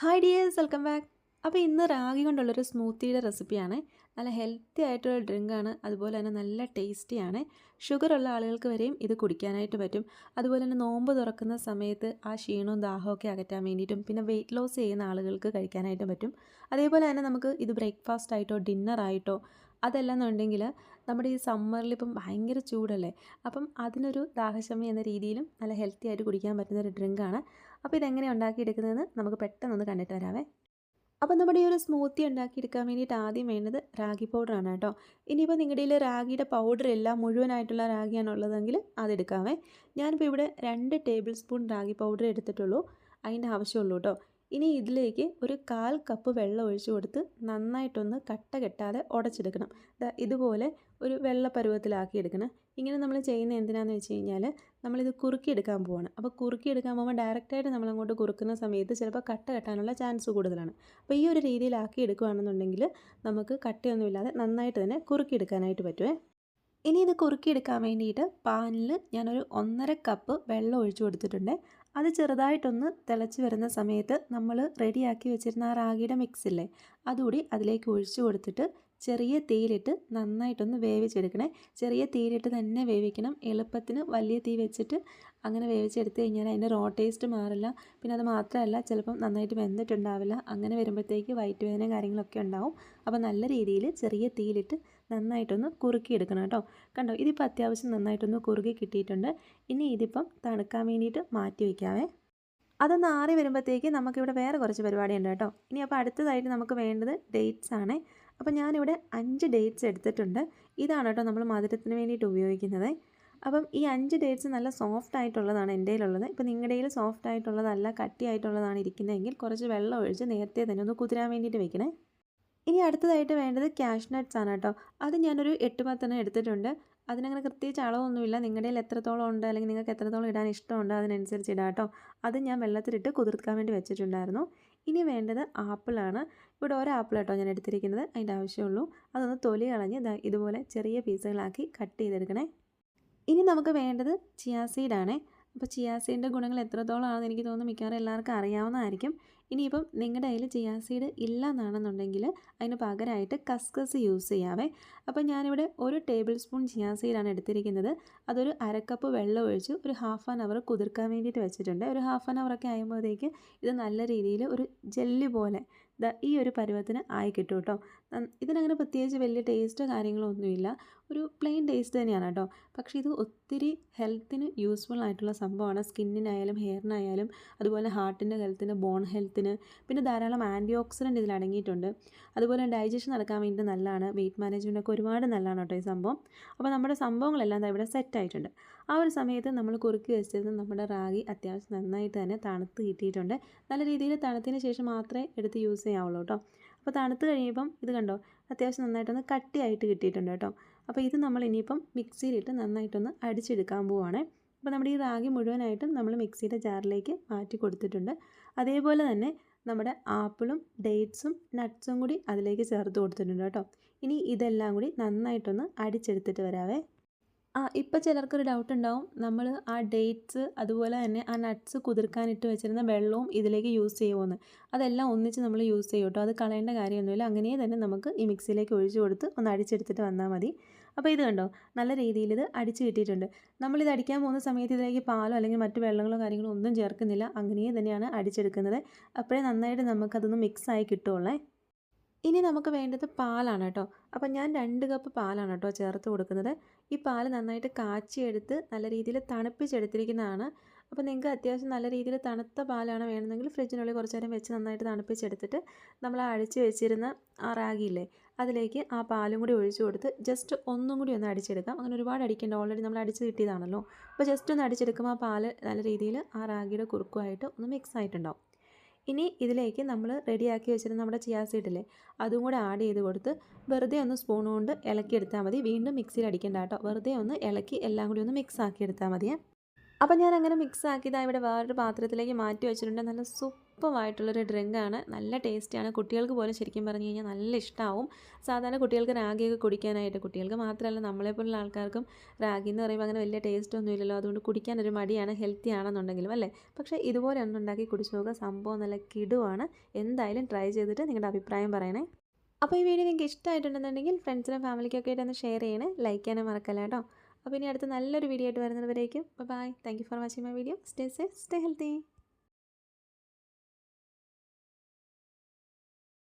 Hi dears, welcome back. അപ്പോൾ ഇന്ന് റാഗി കൊണ്ടുള്ളൊരു സ്മൂത്തിയുടെ റെസിപ്പിയാണ്. നല്ല ഹെൽത്തി ആയിട്ടുള്ള ഡ്രിങ്കാണ്, അതുപോലെ തന്നെ നല്ല ടേസ്റ്റിയാണ്. ഷുഗറുള്ള ആളുകൾക്ക് വരെയും ഇത് കുടിക്കാനായിട്ട് പറ്റും. അതുപോലെ തന്നെ നോമ്പ് തുറക്കുന്ന സമയത്ത് ആ ക്ഷീണവും ദാഹവും ഒക്കെ അകറ്റാൻ വേണ്ടിയിട്ടും പിന്നെ വെയിറ്റ് ലോസ് ചെയ്യുന്ന ആളുകൾക്ക് കഴിക്കാനായിട്ട് പറ്റും. അതേപോലെ തന്നെ നമുക്ക് ഇത് ബ്രേക്ക്ഫാസ്റ്റ് ആയിട്ടോ ഡിന്നറായിട്ടോ അതല്ലെന്നുണ്ടെങ്കിൽ നമ്മുടെ ഈ സമ്മറിൽ ഇപ്പം ഭയങ്കര ചൂടല്ലേ, അപ്പം അതിനൊരു ദാഹശമി എന്ന രീതിയിലും നല്ല ഹെൽത്തി ആയിട്ട് കുടിക്കാൻ പറ്റുന്ന ഒരു ഡ്രിങ്കാണ്. അപ്പോൾ ഇതെങ്ങനെയാണ് ഉണ്ടാക്കിയെടുക്കുന്നതെന്ന് നമുക്ക് പെട്ടെന്നൊന്ന് കണ്ടിട്ട് വരാവേ. അപ്പോൾ നമ്മുടെ ഈ ഒരു സ്മൂത്തി ഉണ്ടാക്കിയെടുക്കാൻ വേണ്ടിയിട്ട് ആദ്യം വേണ്ടത് റാഗി പൗഡറാണ് കേട്ടോ. ഇനിയിപ്പോൾ നിങ്ങളുടെ കയ്യിൽ റാഗിയുടെ പൗഡർ എല്ലാം മുഴുവനായിട്ടുള്ള റാഗിയാണ് ഉള്ളതെങ്കിൽ അതെടുക്കാവേ. ഞാനിപ്പോൾ ഇവിടെ 2 ടേബിൾ സ്പൂൺ റാഗി പൗഡർ എടുത്തിട്ടുള്ളൂ, അതിൻ്റെ ആവശ്യമുള്ളൂ കേട്ടോ. ഇനി ഇതിലേക്ക് ഒരു 1/4 കപ്പ് വെള്ളം ഒഴിച്ച് കൊടുത്ത് നന്നായിട്ടൊന്ന് കട്ട കെട്ടാതെ ഉടച്ചെടുക്കണം. ഇതുപോലെ ഒരു വെള്ള പരുവത്തിലാക്കി എടുക്കണം. ഇങ്ങനെ നമ്മൾ ചെയ്യുന്നത് എന്തിനാണെന്ന് വെച്ച് കഴിഞ്ഞാൽ നമ്മളിത് കുറുക്കിയെടുക്കാൻ പോവാണ്. അപ്പോൾ കുറുക്കിയെടുക്കാൻ പോകുമ്പോൾ ഡയറക്റ്റായിട്ട് നമ്മളങ്ങോട്ട് കുറുക്കുന്ന സമയത്ത് ചിലപ്പോൾ കട്ട കെട്ടാനുള്ള ചാൻസ് കൂടുതലാണ്. അപ്പോൾ ഈ ഒരു രീതിയിലാക്കി എടുക്കുകയാണെന്നുണ്ടെങ്കിൽ നമുക്ക് കട്ടയൊന്നുമില്ലാതെ നന്നായിട്ട് തന്നെ കുറുക്കിയെടുക്കാനായിട്ട് പറ്റുമേ. ഇനി ഇത് കുറുക്കിയെടുക്കാൻ വേണ്ടിയിട്ട് പാനിൽ ഞാനൊരു 1.5 കപ്പ് വെള്ളം ഒഴിച്ചു കൊടുത്തിട്ടുണ്ട്. അത് ചെറുതായിട്ടൊന്ന് തിളച്ച് വരുന്ന സമയത്ത് നമ്മൾ റെഡിയാക്കി വെച്ചിരുന്ന ആ റാഗിയുടെ മിക്സില്ലേ, അതുകൂടി അതിലേക്ക് ഒഴിച്ചു കൊടുത്തിട്ട് ചെറിയ തീയിലിട്ട് നന്നായിട്ടൊന്ന് വേവിച്ചെടുക്കണേ. ചെറിയ തീയിലിട്ട് തന്നെ വേവിക്കണം. എളുപ്പത്തിന് വലിയ തീ വെച്ചിട്ട് അങ്ങനെ വേവിച്ചെടുത്ത് കഴിഞ്ഞാൽ അതിൻ്റെ റോ ടേസ്റ്റ് മാറില്ല. പിന്നെ അത് മാത്രമല്ല, ചിലപ്പം നന്നായിട്ട് വെന്തിട്ടുണ്ടാവില്ല. അങ്ങനെ വരുമ്പോഴത്തേക്ക് വയറ്റുവേദനയും കാര്യങ്ങളൊക്കെ ഉണ്ടാവും. അപ്പോൾ നല്ല രീതിയിൽ ചെറിയ തീയിലിട്ട് നന്നായിട്ടൊന്ന് കുറുക്കിയെടുക്കണം കേട്ടോ. കണ്ടോ, ഇതിപ്പോൾ അത്യാവശ്യം നന്നായിട്ടൊന്ന് കുറുകി കിട്ടിയിട്ടുണ്ട്. ഇനി ഇതിപ്പം തണുക്കാൻ വേണ്ടിയിട്ട് മാറ്റി വയ്ക്കാവേ. അതൊന്ന് ആറി വരുമ്പോഴത്തേക്ക് നമുക്കിവിടെ വേറെ കുറച്ച് പരിപാടിയുണ്ട് കേട്ടോ. ഇനി അപ്പോൾ അടുത്തതായിട്ട് നമുക്ക് വേണ്ടത് ഡേറ്റ്സ് ആണ്. അപ്പോൾ ഞാനിവിടെ 5 ഡേറ്റ്സ് എടുത്തിട്ടുണ്ട്. ഇതാണ് കേട്ടോ നമ്മൾ മധുരത്തിന് വേണ്ടിയിട്ട് ഉപയോഗിക്കുന്നത്. അപ്പം ഈ 5 ഡേറ്റ്സ് നല്ല സോഫ്റ്റ് ആയിട്ടുള്ളതാണ് എൻ്റെ കയ്യിലുള്ളത്. ഇപ്പോൾ നിങ്ങളുടെ കയ്യിൽ സോഫ്റ്റ് ആയിട്ടുള്ളതല്ല കട്ടിയായിട്ടുള്ളതാണ് ഇരിക്കുന്നതെങ്കിൽ കുറച്ച് വെള്ളം ഒഴിച്ച് നേരത്തെ തന്നെ ഒന്ന് കുതിരാൻ വേണ്ടിയിട്ട് വെക്കണേ. ഇനി അടുത്തതായിട്ട് വേണ്ടത് ക്യാഷ് നട്ട്സ് ആണ് കേട്ടോ. അത് ഞാനൊരു 8-10 എടുത്തിട്ടുണ്ട്. അതിനങ്ങനെ പ്രത്യേകിച്ച് അളവൊന്നുമില്ല. നിങ്ങളുടെ കയ്യിൽ എത്രത്തോളം ഉണ്ട് അല്ലെങ്കിൽ നിങ്ങൾക്ക് എത്രത്തോളം ഇടാൻ ഇഷ്ടമുണ്ട് അതിനനുസരിച്ച് ഇടാം കേട്ടോ. അത് ഞാൻ വെള്ളത്തിലിട്ട് കുതിർക്കാൻ വേണ്ടി വെച്ചിട്ടുണ്ടായിരുന്നു. ഇനി വേണ്ടത് ആപ്പിളാണ്. ഇവിടെ ഒരു ആപ്പിൾ കേട്ടോ ഞാൻ എടുത്തിരിക്കുന്നത്, അതിൻ്റെ ആവശ്യമുള്ളൂ. അതൊന്ന് തൊലി കളഞ്ഞ് ഇതുപോലെ ചെറിയ പീസുകളാക്കി കട്ട് ചെയ്തെടുക്കണേ. ഇനി നമുക്ക് വേണ്ടത് ചിയാ സീഡാണേ. അപ്പോൾ ചിയാ സീഡിൻ്റെ ഗുണങ്ങൾ എത്രത്തോളം ആണെന്ന് എനിക്ക് തോന്നുന്നു മിക്കവാറും എല്ലാവർക്കും അറിയാവുന്നതായിരിക്കും. ഇനിയിപ്പം നിങ്ങളുടെ കയ്യിൽ ചിയാ സീഡ് ഇല്ല എന്നാണെന്നുണ്ടെങ്കിൽ അതിന് പകരമായിട്ട് കസ്കസ് യൂസ് ചെയ്യാവേ. അപ്പോൾ ഞാനിവിടെ 1 ടേബിൾ സ്പൂൺ ചിയാ സീഡാണ് എടുത്തിരിക്കുന്നത്. അതൊരു 1/2 കപ്പ് വെള്ളം ഒഴിച്ച് ഒരു ½ അവർ കുതിർക്കാൻ വേണ്ടിയിട്ട് വെച്ചിട്ടുണ്ട്. ഒരു ½ ഒക്കെ ആകുമ്പോഴത്തേക്ക് ഇത് നല്ല രീതിയിൽ ഒരു ജെല്ലി പോലെ ഈ ഒരു പരുവത്തിന് ആയി കിട്ടും കേട്ടോ. ഇതിനങ്ങനെ പ്രത്യേകിച്ച് വലിയ ടേസ്റ്റോ കാര്യങ്ങളോ ഒന്നുമില്ല. ഒരു പ്ലെയിൻ ടേസ്റ്റ് തന്നെയാണ് കേട്ടോ. പക്ഷേ ഇത് ഒത്തിരി ഹെൽത്തിന് യൂസ്ഫുൾ ആയിട്ടുള്ള സംഭവമാണ്. സ്കിന്നിനായാലും ഹെയറിനായാലും അതുപോലെ ഹാർട്ടിൻ്റെ ഹെൽത്തിന്, ബോൺ ഹെൽത്തിന്, പിന്നെ ധാരാളം ആൻറ്റി ഓക്സിഡൻറ്റ് ഇതിൽ അടങ്ങിയിട്ടുണ്ട്. അതുപോലെ ഡൈജഷൻ നടക്കാൻ വേണ്ടി നല്ലതാണ്. വെയിറ്റ് മാനേജ്മെൻറ്റൊക്കെ ഒരുപാട് നല്ലതാണ് കേട്ടോ ഈ സംഭവം. അപ്പോൾ നമ്മുടെ സംഭവങ്ങളെല്ലാം ഇവിടെ സെറ്റായിട്ടുണ്ട്. ആ ഒരു സമയത്ത് നമ്മൾ കുറുക്കി വെച്ചിരുന്ന നമ്മുടെ റാഗി അത്യാവശ്യം നന്നായിട്ട് തന്നെ തണുത്ത് കിട്ടിയിട്ടുണ്ട്. നല്ല രീതിയിൽ തണുത്തതിന് ശേഷം മാത്രമേ എടുത്ത് യൂസ് ചെയ്യാവുള്ളൂ കേട്ടോ. അപ്പോൾ തണുത്ത് കഴിയുമ്പം ഇത് കണ്ടോ, അത്യാവശ്യം നന്നായിട്ടൊന്ന് കട്ടിയായിട്ട് കിട്ടിയിട്ടുണ്ട് കേട്ടോ. അപ്പോൾ ഇത് നമ്മൾ ഇനിയിപ്പം മിക്സിയിലിട്ട് നന്നായിട്ടൊന്ന് അടിച്ചെടുക്കാൻ പോവുകയാണ്. അപ്പോൾ നമ്മുടെ ഈ റാഗി മുഴുവനായിട്ടും നമ്മൾ മിക്സിയുടെ ജാറിലേക്ക് മാറ്റി കൊടുത്തിട്ടുണ്ട്. അതേപോലെ തന്നെ നമ്മുടെ ആപ്പിളും ഡേറ്റ്സും നട്ട്സും കൂടി അതിലേക്ക് ചേർത്ത് കൊടുത്തിട്ടുണ്ട് കേട്ടോ. ഇനി ഇതെല്ലാം കൂടി നന്നായിട്ടൊന്ന് അടിച്ചെടുത്തിട്ട് വരാവേ. ഇപ്പോൾ ചിലർക്കൊരു ഡൗട്ട് ഉണ്ടാവും, നമ്മൾ ആ ഡേറ്റ്സ് അതുപോലെ തന്നെ ആ നട്ട്സ് കുതിർക്കാനിട്ട് വെച്ചിരുന്ന വെള്ളവും ഇതിലേക്ക് യൂസ് ചെയ്യുമോയെന്ന്. അതെല്ലാം ഒന്നിച്ച് നമ്മൾ യൂസ് ചെയ്യും കേട്ടോ. അത് കളയേണ്ട കാര്യമൊന്നുമില്ല. അങ്ങനെ തന്നെ നമുക്ക് ഈ മിക്സിയിലേക്ക് ഒഴിച്ച് കൊടുത്ത് ഒന്ന് അടിച്ചെടുത്തിട്ട് വന്നാൽ മതി. അപ്പോൾ ഇത് കണ്ടോ, നല്ല രീതിയിൽ ഇത് അടിച്ച് കിട്ടിയിട്ടുണ്ട്. നമ്മളിത് അടിക്കാൻ പോകുന്ന സമയത്ത് ഇതിലേക്ക് പാലോ അല്ലെങ്കിൽ മറ്റു വെള്ളങ്ങളോ കാര്യങ്ങളോ ഒന്നും ചേർക്കുന്നില്ല. അങ്ങനെ തന്നെയാണ് അടിച്ചെടുക്കുന്നത്. അപ്പോഴേ നന്നായിട്ട് നമുക്കതൊന്ന് മിക്സായി കിട്ടുള്ളേ. ഇനി നമുക്ക് വേണ്ടത് പാലാണ് കേട്ടോ. അപ്പം ഞാൻ 2 കപ്പ് പാലാണ് കേട്ടോ ചേർത്ത് കൊടുക്കുന്നത്. ഈ പാൽ നന്നായിട്ട് കാച്ചിയെടുത്ത് നല്ല രീതിയിൽ തണുപ്പിച്ചെടുത്തിരിക്കുന്നതാണ്. അപ്പോൾ നിങ്ങൾക്ക് അത്യാവശ്യം നല്ല രീതിയിൽ തണുത്ത പാലാണ് വേണമെങ്കിൽ ഫ്രിഡ്ജിനുള്ളിൽ കുറച്ച് നേരം വെച്ച് നന്നായിട്ട് തണുപ്പിച്ചെടുത്തിട്ട് നമ്മൾ അടിച്ച് വെച്ചിരുന്ന ആ റാഗിയില്ലേ, അതിലേക്ക് ആ പാലും കൂടി ഒഴിച്ച് കൊടുത്ത് ജസ്റ്റ് ഒന്നും കൂടി ഒന്ന് അടിച്ചെടുക്കാം. അങ്ങനെ ഒരുപാട് അടിക്കേണ്ട, ഓൾറെഡി നമ്മൾ അടിച്ച് കിട്ടിയതാണല്ലോ. അപ്പോൾ ജസ്റ്റ് ഒന്ന് അടിച്ചെടുക്കുമ്പോൾ ആ പാൽ നല്ല രീതിയിൽ ആ റാഗിയുടെ കുറുക്കുമായിട്ട് ഒന്ന് മിക്സ് ആയിട്ടുണ്ടാവും. ഇനി ഇതിലേക്ക് നമ്മൾ റെഡിയാക്കി വെച്ചിരുന്ന നമ്മുടെ ചിയാ സീഡില്ലേ, അതും കൂടെ ആഡ് ചെയ്ത് കൊടുത്ത് വെറുതെ ഒന്ന് സ്പൂൺ കൊണ്ട് ഇളക്കിയെടുത്താൽ മതി. വീണ്ടും മിക്സിയിൽ അടിക്കേണ്ട കേട്ടോ. വെറുതെ ഒന്ന് ഇളക്കി എല്ലാം കൂടി ഒന്ന് മിക്സ് ആക്കി എടുത്താൽ മതിയേ. അപ്പോൾ ഞാൻ അങ്ങനെ മിക്സ് ആക്കിയതാണ് ഇവിടെ വേറൊരു പാത്രത്തിലേക്ക് മാറ്റി വെച്ചിട്ടുണ്ട്. നല്ല എളുപ്പമായിട്ടുള്ളൊരു ഡ്രിങ്കാണ്. നല്ല ടേസ്റ്റിയാണ്. കുട്ടികൾക്ക് പോലും ശരിക്കും പറഞ്ഞു കഴിഞ്ഞാൽ നല്ല ഇഷ്ടമാവും. സാധാരണ കുട്ടികൾക്ക് റാഗിയൊക്കെ കുടിക്കാനായിട്ട്, കുട്ടികൾക്ക് മാത്രമല്ല നമ്മളെപ്പോലുള്ള ആൾക്കാർക്കും റാഗി എന്ന് പറയുമ്പോൾ അങ്ങനെ വലിയ ടേസ്റ്റ് ഒന്നും ഇല്ലല്ലോ. അതുകൊണ്ട് കുടിക്കാനൊരു മടിയാണ്, ഹെൽത്തി ആണെന്നുണ്ടെങ്കിലും അല്ലേ. പക്ഷേ ഇതുപോലെ ഒന്ന് ഉണ്ടാക്കി കുടിച്ച് നോക്കുക. സംഭവം നല്ല കിടുവാണ്. എന്തായാലും ട്രൈ ചെയ്തിട്ട് നിങ്ങളുടെ അഭിപ്രായം പറയണേ. അപ്പോൾ ഈ വീഡിയോ നിങ്ങൾക്ക് ഇഷ്ടമായിട്ടുണ്ടെന്നുണ്ടെങ്കിൽ ഫ്രണ്ട്സിനും ഫാമിലിക്കൊക്കെ ആയിട്ട് ഒന്ന് ഷെയർ ചെയ്യണേ. ലൈക്ക് ചെയ്യാനും മറക്കല്ല കേട്ടോ. അപ്പോൾ ഇനി അടുത്ത നല്ലൊരു വീഡിയോ ആയിട്ട് വരുന്നതുവരേക്കും bye. Thank you for watching my video. Stay safe, stay healthy.